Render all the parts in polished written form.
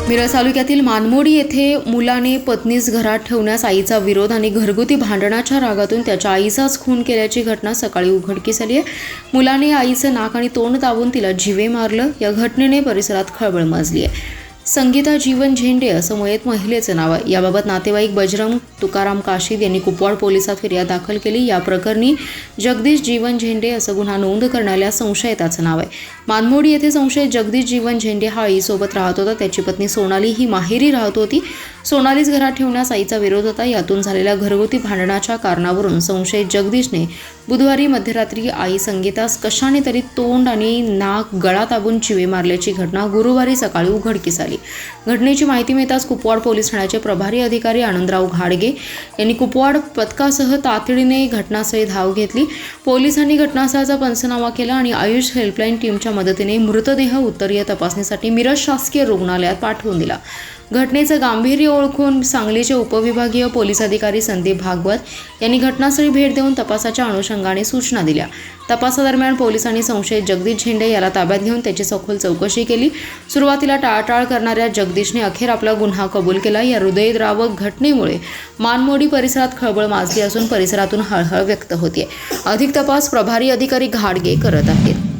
मिरज तालुक्यातील मानमोडी येथे मुलाने पत्नीस घरात ठेवण्यास आईचा विरोध आणि घरगुती भांडणाच्या रागातून त्याच्या आईचाच खून केल्याची घटना सकाळी उघडकीस आली आहे। मुलाने आईचं नाक आणि तोंड दाबून तिला जीवे मारलं। या घटनेने परिसरात खळबळ माजली आहे। संगीता जीवन झेंडे असं मयत महिलेचं नाव आहे। याबाबत नातेवाईक बजरंग तुकाराम काशीद यांनी कुपवाड पोलिसात फिर्याद दाखल केली। या प्रकरणी जगदीश जीवन झेंडे असं गुन्हा नोंद करण्याला संशयिताचं नाव आहे। मानमोडी येथे संशयित जगदीश जीवन झेंडे हा आईसोबत राहत होता। त्याची पत्नी सोनाली ही माहेरी राहत होती। सोनालीच घरात ठेवण्यास आईचा विरोध होता। यातून झालेल्या घरगुती भांडणाच्या कारणावरून संशयित जगदीशने बुधवारी मध्यरात्री आई संगीतास कशाने तरी तोंड आणि नाक गळा दाबून जीवे मारल्याची घटना गुरुवारी सकाळी उघडकीस आली। घटनेची माहिती मिळताच कुपवाड पोलीस ठाण्याचे प्रभारी अधिकारी आनंदराव घाडगे यांनी कुपवाड पथकासह तातडीने घटनास्थळी धाव घेतली। पोलिसांनी घटनास्थळाचा पंचनामा केला आणि आयुष हेल्पलाईन टीमच्या मदतीने मृतदेह उत्तरीय तपासणीसाठी मिरज शासकीय रुग्णालयात पाठवून दिला। घटनेचं गांभीर्य ओळखून सांगलीचे उपविभागीय पोलीस अधिकारी संदीप भागवत यांनी घटनास्थळी भेट देऊन तपासाच्या अनुषंगाने सूचना दिल्या। तपासादरम्यान पोलिसांनी संशयित जगदीश झेंडे याला ताब्यात घेऊन त्याची सखोल चौकशी केली। सुरुवातीला टाळाटाळ करणाऱ्या जगदीशने अखेर आपला गुन्हा कबूल केला। या हृदयद्रावक घटनेमुळे मानमोडी परिसरात खळबळ माजली असून परिसरातून हळहळ व्यक्त होते। अधिक तपास प्रभारी अधिकारी घाडगे करत आहेत।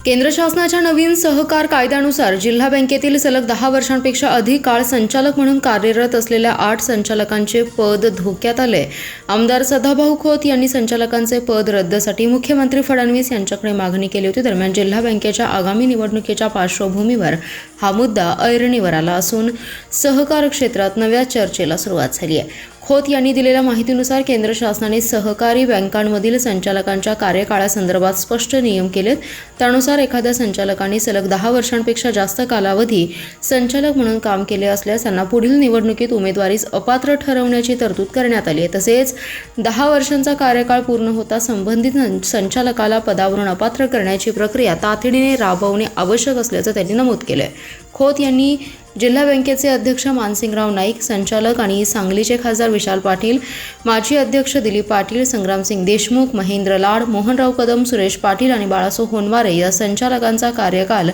केंद्र शासनाच्या नवीन सहकार कायद्यानुसार जिल्हा बँकेतील सलग 10 वर्षांपेक्षा अधिक काळ संचालक म्हणून कार्यरत असलेल्या 8 संचालकांचे पद धोक्यात आले। आमदार सदाभाऊ खोत यांनी संचालकांचे पद रद्दसाठी मुख्यमंत्री फडणवीस यांच्याकडे मागणी केली होती। दरम्यान जिल्हा बँकेच्या आगामी निवडणुकीच्या पार्श्वभूमीवर हा मुद्दा ऐरणीवर आला असून सहकार क्षेत्रात नव्या चर्चेला सुरुवात झाली आहे। खोत यांनी दिलेल्या माहितीनुसार केंद्र शासनाने सहकारी बँकांमधील संचालकांच्या कार्यकाळासंदर्भात स्पष्ट नियम केलेत। त्यानुसार एखाद्या संचालकाने सलग 10 वर्षांपेक्षा जास्त कालावधी संचालक म्हणून काम केले असल्यास त्यांना पुढील निवडणुकीत उमेदवारीस अपात्र ठरवण्याची तरतूद करण्यात आली आहे। तसेच 10 वर्षांचा कार्यकाळ पूर्ण होता संबंधित संचालकाला पदावरून अपात्र करण्याची प्रक्रिया तातडीने राबवणे आवश्यक असल्याचं त्यांनी नमूद केलं आहे। खोत यांनी जिल्हा बँकेचे अध्यक्ष मानसिंगराव नाईक, संचालक आणि सांगलीचे खासदार विशाल पाटील, माजी अध्यक्ष दिलीप पाटील, संग्रामसिंग देशमुख, महेंद्र लाड, मोहनराव कदम, सुरेश पाटील आणि बाळासो होनवारे या संचालकांचा कार्यकाल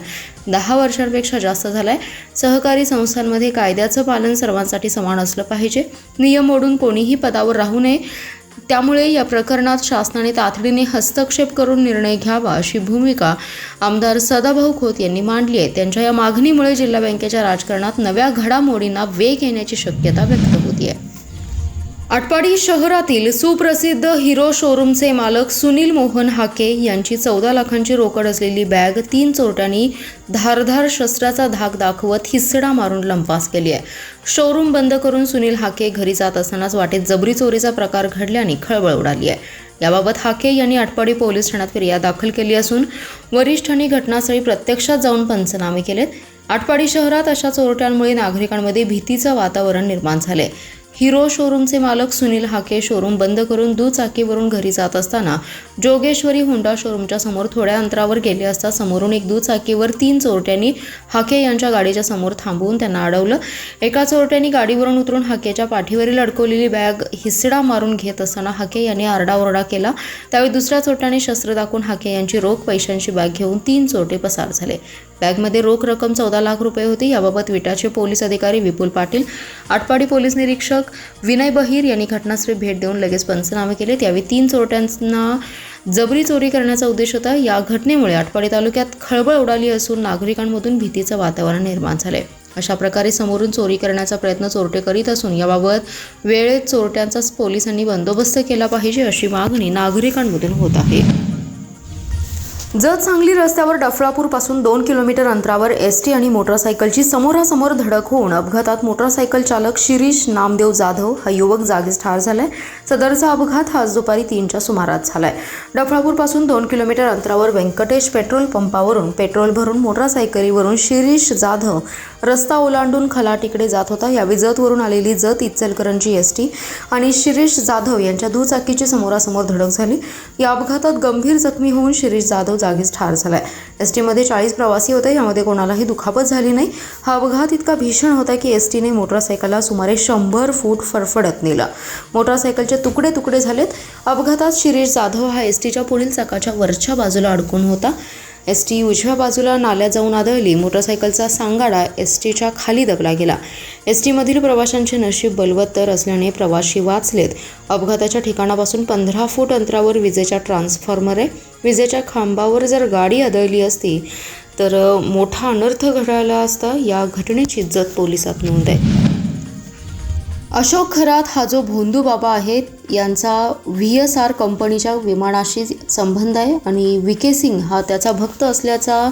10 वर्षांपेक्षा जास्त झालाय। सहकारी संस्थांमध्ये कायद्याचं पालन सर्वांसाठी समान असलं पाहिजे। नियम मोडून कोणीही पदावर राहू नये। त्यामुळे या प्रकरणात शासनाने तातडीने हस्तक्षेप करून निर्णय घ्यावा अशी भूमिका आमदार सदाभाऊ खोत यांनी मांडली आहे। त्यांच्या या मागणीमुळे जिल्हा बँकेच्या राजकारणात नव्या घडामोडींना वेग येण्याची शक्यता व्यक्त होती आहे। आटपाडी शहरातील सुप्रसिद्ध हिरो शोरूमचे मालक सुनील मोहन हाके यांची 14 लाखांची रोकड असलेली बॅग 3 चोरट्यांनी धारधार शस्त्राचा धाक दाखवत हिसडा मारून लंपास केली आहे। शोरूम बंद करून सुनील हाके घरी जात असतानाच वाटेत जबरी चोरीचा प्रकार घडल्याने खळबळ उडाली आहे। याबाबत हाके यांनी आटपाडी पोलीस ठाण्यात फिर्याद दाखल केली असून वरिष्ठांनी घटनास्थळी प्रत्यक्षात जाऊन पंचनामे केलेत। आटपाडी शहरात अशा चोरट्यांमुळे नागरिकांमध्ये भीतीचं वातावरण निर्माण झाले। हिरो शोरूमचे मालक सुनील हाके शोरूम बंद करून दुचाकीवरून घरी जात असताना जोगेश्वरी होंडा शोरूमच्या समोर थोड्या अंतरावर गेले असता समोरून एक दुचाकीवर 3 चोरट्यांनी हाके यांच्या गाडीच्या समोर थांबवून त्यांना अडवलं। एका चोरट्यांनी गाडीवरून उतरून हाकेच्या पाठीवरील अडकवलेली बॅग हिसडा मारून घेत असताना हाके यांनी आरडाओरडा केला। त्यावेळी दुसऱ्या चोरट्याने शस्त्र दाखवून हाके यांची रोख पैशांची बॅग घेऊन 3 चोरटे पसार झाले। बॅगमध्ये रोख रक्कम 14 लाख रुपये होती। याबाबत विटाचे पोलीस अधिकारी विपुल पाटील, आटपाडी पोलीस निरीक्षक विनय बहिर यांनी घटनास्थळी भेट देऊन लगेच पंचनामे केले। त्यावेळी 3 चोरट्यांना जबरी चोरी करण्याचा उद्देश होता। या घटनेमुळे आटपाडी तालुक्यात खळबळ उडाली असून नागरिकांमधून भीतीचं वातावरण निर्माण झाले। अशा प्रकारे समोरून चोरी करण्याचा प्रयत्न चोरटे करीत असून याबाबत वेळेत चोरट्यांचा पोलिसांनी बंदोबस्त केला पाहिजे अशी मागणी नागरिकांमधून होत आहे। जत सांगली रस्त्यावर डफळापूरपासून 2 किलोमीटर अंतरावर एसटी आणि मोटरसायकलची समोरासमोर धडक होऊन अपघातात मोटरसायकल चालक शिरीष नामदेव जाधव हा युवक जागीच ठार झालाय। सदरचा अपघात आज दुपारी 3च्या सुमारास झालाय। डफळापूरपासून 2 किलोमीटर अंतरावर व्यंकटेश पेट्रोल पंपावरून पेट्रोल भरून मोटरसायकलीवरून शिरीष जाधव रस्ता ओलांडून खलाटीकडे जात होता। यावेळी जतवरून आलेली जत इचलकरंजी एसटी आणि शिरीष जाधव यांच्या दुचाकीची समोरासमोर धडक झाली। या अपघातात गंभीर जखमी होऊन शिरीष जाधव जागीच ठार झालाय। एसटीमध्ये 40 प्रवासी होते। यामध्ये कोणालाही दुखापत झाली नाही। हा अपघात इतका भीषण होता की एसटीने मोटरसायकलला सुमारे 100 फूट फरफडत नेला। मोटरसायकलचे तुकडे तुकडे झालेत। अपघातात शिरीष जाधव हा एसटीच्या पुढील चाकाच्या वरच्या बाजूला अडकून होता। एसटी उजव्या बाजूला नाल्यात जाऊन आदळली. मोटरसायकलचा सांगाडा एसटीच्या खाली दबला गेला. एसटीमधील प्रवाशांचे नशीब बलवत्तर असल्याने प्रवासी वाचलेत. अपघाताच्या ठिकाणापासून 15 फूट अंतरावर विजेचा ट्रान्सफॉर्मर आहे. विजेच्या खांबावर जर गाडी आदळली असती तर मोठा अनर्थ घडायला असता. या घटनेची जत पोलिसात नोंद आहे. अशोक खरात हा जो भोंदू बाबा आहे यांचा VSR कंपनीच्या विमानाशी संबंध आहे आणि VK सिंग हा त्याचा भक्त असल्याचा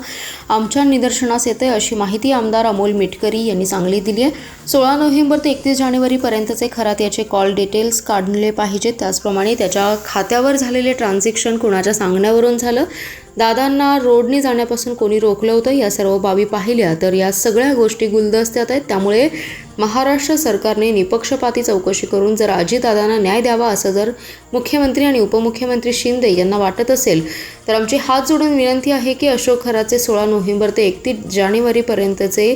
आमच्या निदर्शनास येते, अशी माहिती आमदार अमोल मिटकरी यांनी सांगली दिली आहे. 16 नोव्हेंबर ते 31 जानेवारीपर्यंतचे खरात याचे कॉल डिटेल्स काढले पाहिजेत. त्याचप्रमाणे त्याच्या खात्यावर झालेले ट्रान्झॅक्शन कुणाच्या सांगण्यावरून झालं, दादांना रोडने जाण्यापासून कोणी रोखलं होतं, या सर्व बाबी पाहिल्या तर या सगळ्या गोष्टी गुलदस्त्यात आहेत. त्यामुळे महाराष्ट्र सरकारने निपक्षपाती चौकशी करून जर अजितदादांना न्याय द्यावा असं जर मुख्यमंत्री आणि उपमुख्यमंत्री शिंदे यांना वाटत असेल तर आमची हात जोडून विनंती आहे की अशोक खरातचे 16 नोव्हेंबर ते 31 जानेवारीपर्यंतचे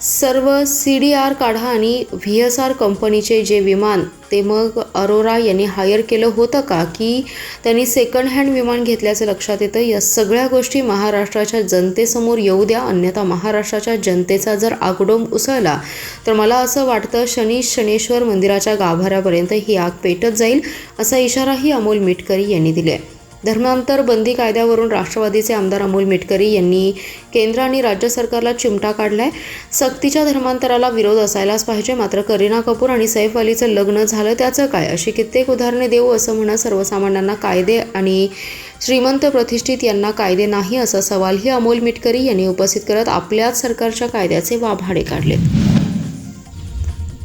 सर्व CDR काढा आणि VSR कंपनीचे जे विमान ते मग अरोरा यांनी हायर केलं होतं का की त्यांनी सेकंड हँड विमान घेतल्याचं लक्षात येतं. या सगळ्या गोष्टी महाराष्ट्राच्या जनतेसमोर येऊ द्या, अन्यथा महाराष्ट्राच्या जनतेचा जर आगडोंब उसळला तर मला असं वाटतं शनेश्वर मंदिराच्या गाभाऱ्यापर्यंत ही आग पेटत जाईल, असा इशाराही अमोल मिटकरी यांनी दिला आहे. धर्मांतर बंदी कायद्यावरून राष्ट्रवादीचे आमदार अमोल मिटकरी यांनी केंद्र आणि राज्य सरकारला चिमटा काढलाय. सक्तीच्या धर्मांतराला विरोध असायलाच पाहिजे, मात्र करीना कपूर आणि सैफ अलीचं लग्न झालं त्याचं काय, अशी कित्येक उदाहरणे देऊ असं म्हणत सर्वसामान्यांना कायदे आणि श्रीमंत प्रतिष्ठित यांना कायदे नाही, असा सवालही अमोल मिटकरी यांनी उपस्थित करत आपल्याच सरकारच्या कायद्याचे वाभाडे काढले.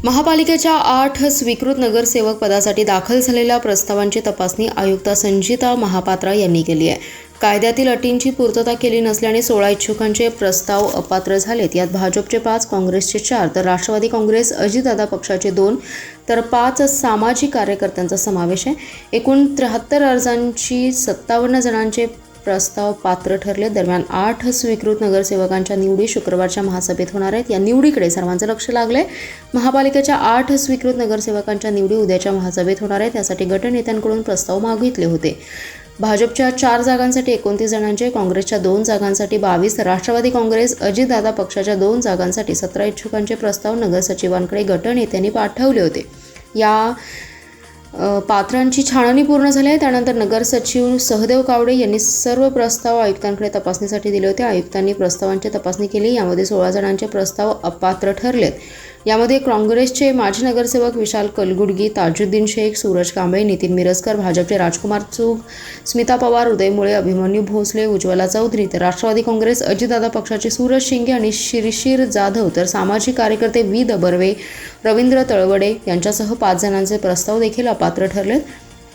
महापालिकेच्या 8 स्वीकृत नगरसेवक पदासाठी दाखल झालेल्या प्रस्तावांची तपासणी आयुक्त संजिता महापात्रा यांनी केली आहे. कायद्यातील अटींची पूर्तता केली नसल्याने 16 इच्छुकांचे प्रस्ताव अपात्र झालेत. यात भाजपचे 5, काँग्रेसचे 4 तर राष्ट्रवादी काँग्रेस अजितदादा पक्षाचे 2 तर 5 सामाजिक कार्यकर्त्यांचा समावेश आहे. एकूण 73 अर्जांची 57 जणांचे प्रस्ताव पात्र ठरले. दरम्यान 8 स्वीकृत नगरसेवकांच्या निवडी शुक्रवारच्या महासभेत होणार आहेत. या निवडीकडे सर्वांचं लक्ष लागलंय. महापालिकेच्या 8 स्वीकृत नगरसेवकांच्या निवडी उद्याच्या महासभेत होणार आहेत. त्यासाठी गटनेत्यांकडून प्रस्ताव मागितले होते. भाजपच्या 4 जागांसाठी 29 जणांचे, काँग्रेसच्या 2 जागांसाठी 22 तर राष्ट्रवादी काँग्रेस अजितदादा पक्षाच्या 2 जागांसाठी 17 इच्छुकांचे प्रस्ताव नगरसचिवांकडे गटनेत्यांनी पाठवले होते. या पात्रांची छाननी पूर्ण झाली आहे. त्यानंतर नगर सचिव सहदेव कावडे यांनी सर्व प्रस्ताव आयुक्तांकडे तपासणीसाठी दिले होते. आयुक्तांनी प्रस्तावांची तपासणी केली. यामध्ये 16 जणांचे प्रस्ताव अपात्र ठरलेत. यामध्ये काँग्रेसचे माजी नगरसेवक विशाल कलगुडगी, ताजुद्दीन शेख, सूरज कांबळे, नितीन मिरजकर, भाजपचे राजकुमार चूग, स्मिता पवार, उदय मुळे, अभिमन्यू भोसले, उज्ज्वला चौधरी तर राष्ट्रवादी काँग्रेस अजितदादा पक्षाचे सूरज शिंगे आणि शिरशीर जाधव तर सामाजिक कार्यकर्ते V. दबर्वे, रवींद्र तळवडे यांच्यासह 5 जणांचे प्रस्ताव देखील अपात्र ठरलेत.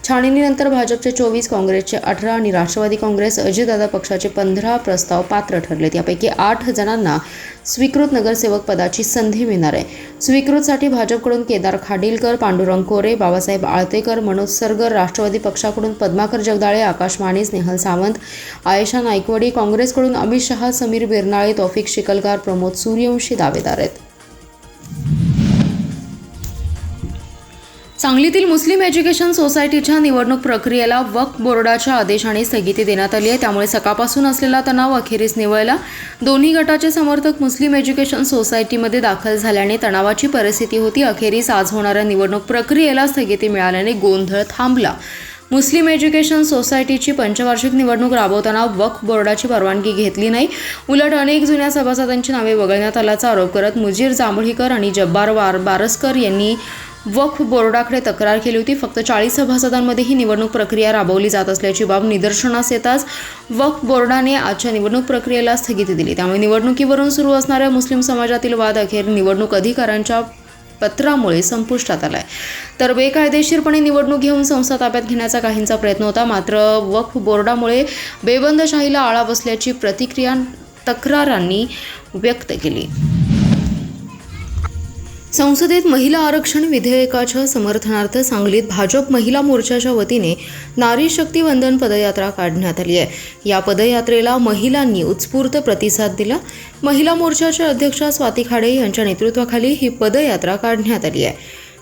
छाननीनंतर भाजपचे 24, काँग्रेसचे 18 आणि राष्ट्रवादी काँग्रेस अजितदादा पक्षाचे 15 प्रस्ताव पात्र ठरलेत. यापैकी 8 जणांना स्वीकृत नगरसेवक पदाची संधी मिळणार आहे. स्वीकृतसाठी भाजपकडून केदार खाडीलकर, पांडुरंग कोरे, बाबासाहेब आळतेकर, मनोज सरगर, राष्ट्रवादी पक्षाकडून पद्माकर जगदाळे, आकाश माने, स्नेहल सावंत, आयशा नाईकवडी, काँग्रेसकडून अमित शहा, समीर बिरनाळे, तौफिक शिकलकार, प्रमोद सूर्यवंशी दावेदार आहेत. सांगलीतील मुस्लिम एज्युकेशन सोसायटीच्या निवडणूक प्रक्रियेला वक्फ बोर्डाच्या आदेशाने स्थगिती देण्यात आली आहे. त्यामुळे सकाळपासून असलेला तणाव अखेरीस निवळला. दोन्ही गटाचे समर्थक मुस्लिम एज्युकेशन सोसायटीमध्ये दाखल झाल्याने तणावाची परिस्थिती होती. अखेरीस आज होणाऱ्या निवडणूक प्रक्रियेला स्थगिती मिळाल्याने गोंधळ थांबला. मुस्लिम एज्युकेशन सोसायटीची पंचवार्षिक निवडणूक राबवताना वक्फ बोर्डाची परवानगी घेतली नाही. उलट अनेक जुन्या सभासदांची नावे वगळण्यात आल्याचा आरोप करत मुजीर जांभळीकर आणि जब्बार बारसकर यांनी वक्फ बोर्डाकडे तक्रार केली होती. फक्त 40 सभासदांमध्ये ही निवडणूक प्रक्रिया राबवली जात असल्याची बाब निदर्शनास येताच वक्फ बोर्डाने आजच्या निवडणूक प्रक्रियेला स्थगिती दिली. त्यामुळे निवडणुकीवरून सुरू असणाऱ्या मुस्लिम समाजातील वाद अखेर निवडणूक अधिकाऱ्यांच्या पत्रामुळे संपुष्टात आलाय. तर बेकायदेशीरपणे निवडणूक घेऊन संस्था ताब्यात घेण्याचा काहींचा प्रयत्न होता. मात्र वक्फ बोर्डामुळे बेबंदशाहीला आळा बसल्याची प्रतिक्रिया तक्रारांनी व्यक्त केली. संसदेत महिला आरक्षण विधेयकाच्या समर्थनार्थ सांगलीत भाजप महिला मोर्चाच्या वतीने नारी शक्ती वंदन पदयात्रा काढण्यात आली आहे. या पदयात्रेला महिलांनी उत्स्फूर्त प्रतिसाद दिला. महिला मोर्चाच्या अध्यक्षा स्वाती खाडे यांच्या नेतृत्वाखाली ही पदयात्रा काढण्यात आली आहे.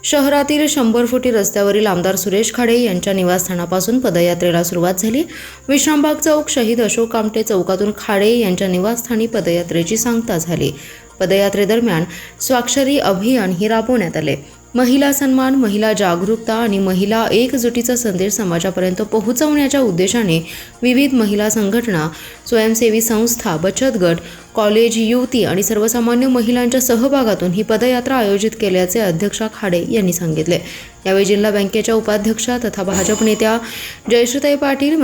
शहरातील 100 फुटी रस्त्यावरील आमदार सुरेश खाडे यांच्या निवासस्थानापासून पदयात्रेला सुरुवात झाली। विश्रामबाग चौक शहीद अशोक कामटे चौकातून खाडे यांच्या निवासस्थानी पदयात्रेची सांगता झाली। पदयात्रेदरम्यान स्वाक्षरी अभियान ही राबवण्यात आले। महिला सन्मान, महिला जागरूकता आणि महिला एकजुटीचा संदेश समाजापर्यंत पोहोचवण्याच्या उद्देशाने विविध महिला संघटना, स्वयंसेवी संस्था, बचत गट, कॉलेज, युवती आणि सर्वसामान्य महिलांच्या सहभागातून ही पदयात्रा आयोजित केल्याचे अध्यक्षा खाडे यांनी सांगितले। यावेळी जिल्हा बँकेच्या उपाध्यक्षा तथा भाजप नेत्या जयश्रीताई पाटील,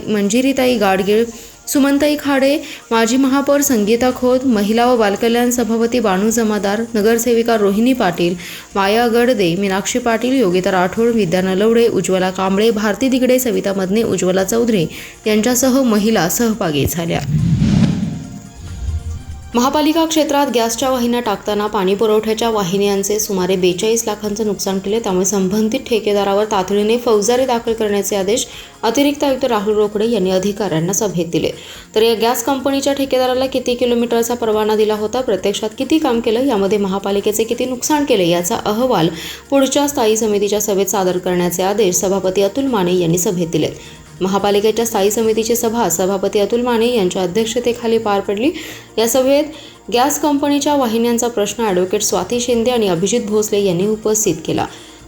मंजिरीताई गाडगीळ, सुमनताई खाडे, माजी महापौर संगीता खोत, महिला व बालकल्याण सभापती बानू जमादार, नगरसेविका रोहिणी पाटील, माया गडदे, मीनाक्षी पाटील, योगिता राठोड, विद्या नलवडे, उज्ज्वला कांबळे, भारती दिगडे, सविता मदने, उज्ज्वला चौधरी यांच्यासह महिला सहभागी झाल्या। महापालिका क्षेत्रात गॅसच्या वाहिन्या टाकताना पाणी पुरवठ्याच्या वाहिन्यांचे सुमारे 42 लाखांचं नुकसान केले। त्यामुळे संबंधित ठेकेदारावर तातडीने फौजदारी दाखल करण्याचे आदेश अतिरिक्त आयुक्त राहुल रोकडे यांनी अधिकाऱ्यांना सभेत दिले। तर या गॅस कंपनीच्या ठेकेदाराला किती किलोमीटरचा परवाना दिला होता, प्रत्यक्षात किती काम केलं, यामध्ये महापालिकेचे किती नुकसान केले याचा अहवाल पुढच्या स्थायी समितीच्या सभेत सादर करण्याचे आदेश सभापती अतुल माने यांनी सभेत दिले। महापालिकेच्या स्थायी समितीची सभा सभापती अतुल माने यांच्या अध्यक्षतेखाली पार पडली। या सभेत गॅस कंपनीच्या वाहिन्यांचा प्रश्न ॲडव्होकेट स्वाती शिंदे आणि अभिजित भोसले यांनी उपस्थित केला।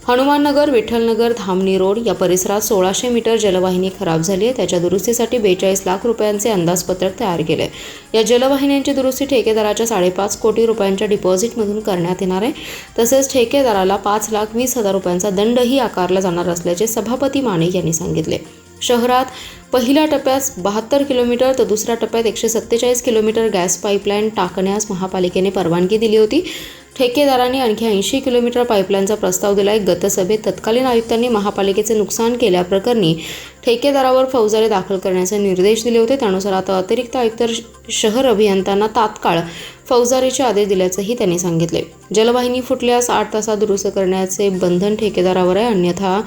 हनुमाननगर, विठ्ठलनगर, धामणी रोड या परिसरात 1600 मीटर जलवाहिनी खराब झाली आहे। त्याच्या दुरुस्तीसाठी 42 लाख रुपयांचे अंदाजपत्रक तयार केले। या जलवाहिन्यांची दुरुस्ती ठेकेदाराच्या 5.5 कोटी रुपयांच्या डिपॉझिटमधून करण्यात येणार आहे। तसेच ठेकेदाराला 5,20,000 रुपयांचा दंडही आकारला जाणार असल्याचे सभापती माने यांनी सांगितले। शहरात पहिल्या टप्प्यात 72 किलोमीटर तर दुसऱ्या टप्प्यात 147 किलोमीटर गॅस पाईपलाईन टाकण्यास महापालिकेने परवानगी दिली होती। ठेकेदारांनी आणखी 80 किलोमीटर पाईपलाईनचा प्रस्ताव दिला आहे। गत सभेत तत्कालीन आयुक्तांनी महापालिकेचे नुकसान केल्याप्रकरणी ठेकेदारावर फौजदारी दाखल करण्याचे निर्देश दिले होते। त्यानुसार आता अतिरिक्त आयुक्त शहर अभियंत्यांना तात्काळ फौजदारीचे आदेश दिल्याचंही त्यांनी सांगितले। जलवाहिनी फुटल्यास 8 तासात दुरुस्त करण्याचे बंधन ठेकेदारावर आहे, अन्यथा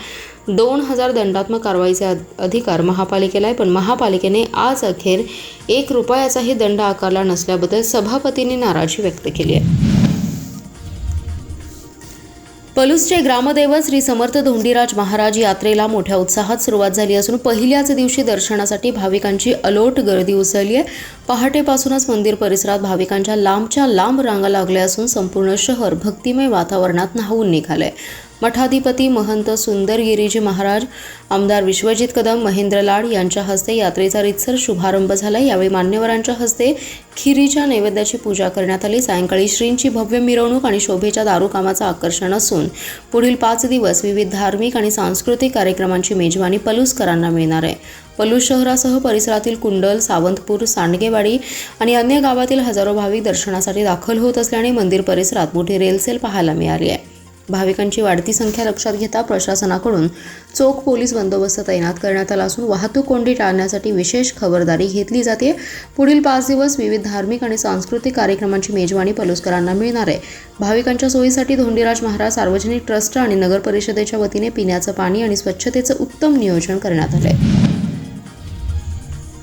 2000 दंडात्मक कारवाईचे अधिकार महापालिकेला आहे। पण महापालिकेने आज अखेर 1 रुपयाचाही दंड आकारला नसल्याबद्दल सभापतींनी नाराजी व्यक्त केली आहे। पलूसचे ग्रामदैवत श्री समर्थ धोंडीराज महाराज यात्रेला मोठ्या उत्साहात सुरुवात झाली असून पहिल्याच दिवशी दर्शनासाठी भाविकांची अलोट गर्दी उसळली आहे। पहाटेपासूनच मंदिर परिसरात भाविकांच्या लांबच्या लांब रांगा लागल्या असून संपूर्ण शहर भक्तिमय वातावरणात न्हावून निघालंय। मठाधिपती महंत सुंदरगिरीजी महाराज, आमदार विश्वजित कदम, महेंद्र लाड यांच्या हस्ते यात्रेचा रीतसर शुभारंभ झाला। यावेळी मान्यवरांच्या हस्ते खिरीच्या नैवेद्याची पूजा करण्यात आली। सायंकाळी श्रींची भव्य मिरवणूक आणि शोभेच्या दारूकामाचं आकर्षण असून पुढील 5 दिवस विविध धार्मिक आणि सांस्कृतिक कार्यक्रमांची मेजवानी पलूसकरांना मिळणार आहे। पलूस शहरासह परिसरातील कुंडल, सावंतपूर, सांडगेवाडी आणि अन्य गावातील हजारो भाविक दर्शनासाठी दाखल होत असल्याने मंदिर परिसरात मोठी रेलसेल पाहायला मिळाली आहे। भाविकांची वाढती संख्या लक्षात घेता प्रशासनाकडून चोख पोलीस बंदोबस्त तैनात करण्यात आला असून वाहतूक कोंडी टाळण्यासाठी विशेष खबरदारी घेतली जाते। पुढील 5 दिवस विविध धार्मिक आणि सांस्कृतिक कार्यक्रमांची मेजवानी पलूसकरांना मिळणार आहे। भाविकांच्या सोयीसाठी धोंडीराज महाराज सार्वजनिक ट्रस्ट आणि नगर परिषदेच्या वतीने पिण्याचं पाणी आणि स्वच्छतेचं उत्तम नियोजन करण्यात आले आहे।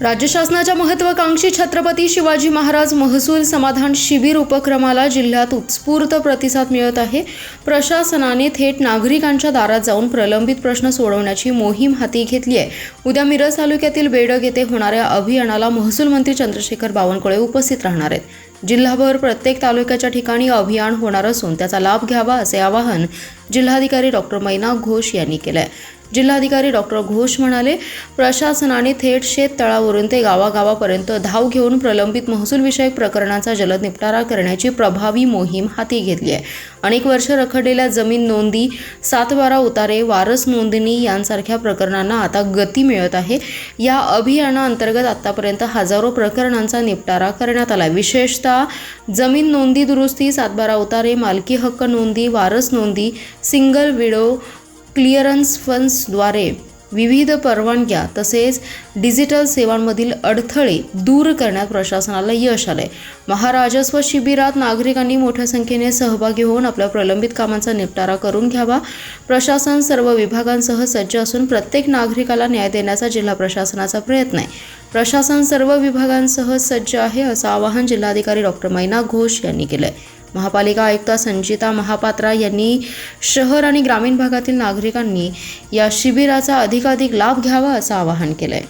राज्य शासनाच्या महत्त्वाकांक्षी छत्रपती शिवाजी महाराज महसूल समाधान शिबिर उपक्रमाला जिल्ह्यात उत्स्फूर्त प्रतिसाद मिळत आहे। प्रशासनाने थेट नागरिकांच्या दारात जाऊन प्रलंबित प्रश्न सोडवण्याची मोहीम हाती घेतली आहे। उद्या मिरज तालुक्यातील बेडग येथे होणाऱ्या अभियानाला महसूल मंत्री चंद्रशेखर बावनकुळे उपस्थित राहणार आहेत। जिल्हाभर प्रत्येक तालुक्याच्या ठिकाणी अभियान होणार असून त्याचा लाभ घ्यावा असे आवाहन जिल्हाधिकारी डॉक्टर मैनाक घोष यांनी केले आहे। जिल्हाधिकारी डॉक्टर घोष म्हणाले, प्रशासनाने थेट शेततळावरून ते गावागावापर्यंत धाव घेऊन प्रलंबित महसूल विषयक प्रकरणांचा जलद निपटारा करण्याची प्रभावी मोहीम हाती घेतली आहे। अनेक वर्ष रखडलेल्या जमीन नोंदी, 7/12 उतारे, वारस नोंदणी यांसारख्या प्रकरणांना आता गती मिळत आहे। या अभियानाअंतर्गत आतापर्यंत हजारो प्रकरणांचा निपटारा करण्यात आला। विशेषतः जमीन नोंदी दुरुस्ती, 7/12 उतारे, मालकी हक्क नोंदी, वारस नोंदी, सिंगल विडो क्लिअरन्स फंड्सद्वारे विविध परवानग्या तसेच डिजिटल सेवांमधील अडथळे दूर करण्यात प्रशासनाला यश आले। महाराजस्व शिबिरात नागरिकांनी मोठ्या संख्येने सहभागी होऊन आपल्या प्रलंबित कामांचा निपटारा करून घ्यावा। प्रशासन सर्व विभागांसह सज्ज असून प्रत्येक नागरिकाला न्याय देण्याचा जिल्हा प्रशासनाचा प्रयत्न आहे। प्रशासन सर्व विभागांसह सज्ज आहे असं आवाहन जिल्हाधिकारी डॉक्टर मैनाक घोष यांनी केलंय। महापालिका आयुक्त संचिता महापात्रा यांनी शहर आणि ग्रामीण भागातील नागरिकांनी या शिबिराचा अधिकाधिक लाभ घ्यावा असं आवाहन केलंय.